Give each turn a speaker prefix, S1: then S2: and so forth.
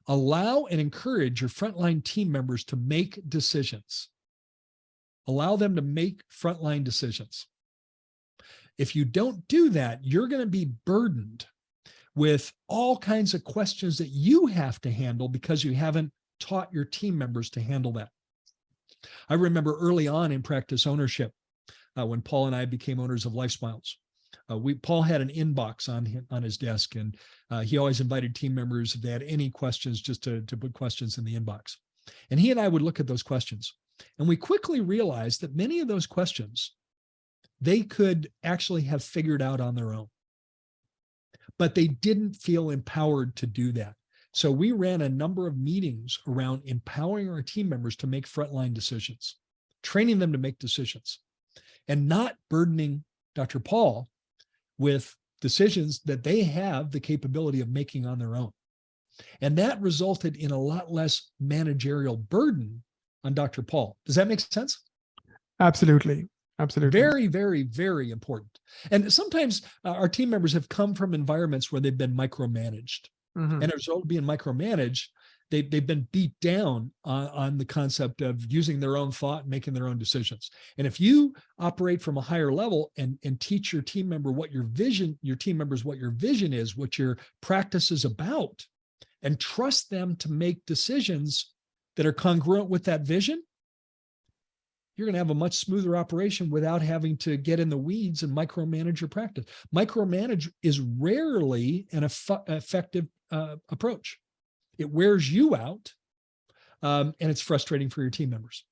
S1: Allow and encourage your frontline team members to make decisions. Allow them to make frontline decisions. If you don't do that, you're going to be burdened with all kinds of questions that you have to handle because you haven't taught your team members to handle that. I remember early on in practice ownership, when Paul and I became owners of LifeSmiles, Paul had an inbox on his desk, and he always invited team members, if they had any questions, just to put questions in the inbox. And he and I would look at those questions, and we quickly realized that many of those questions they could actually have figured out on their own, but they didn't feel empowered to do that. So we ran a number of meetings around empowering our team members to make frontline decisions, training them to make decisions, and not burdening Dr. Paul with decisions that they have the capability of making on their own. And that resulted in a lot less managerial burden on Dr. Paul. Does that make sense? Absolutely.
S2: Absolutely.
S1: Very, very, very important. And sometimes our team members have come from environments where they've been micromanaged. And as a result of being micromanaged, they've been beat down on the concept of using their own thought and making their own decisions. And if you operate from a higher level and teach your team member what your team members what your vision is, what your practice is about, and trust them to make decisions that are congruent with that vision, you're going to have a much smoother operation without having to get in the weeds and micromanage your practice. Micromanage is rarely an effective approach. It wears you out, and it's frustrating for your team members.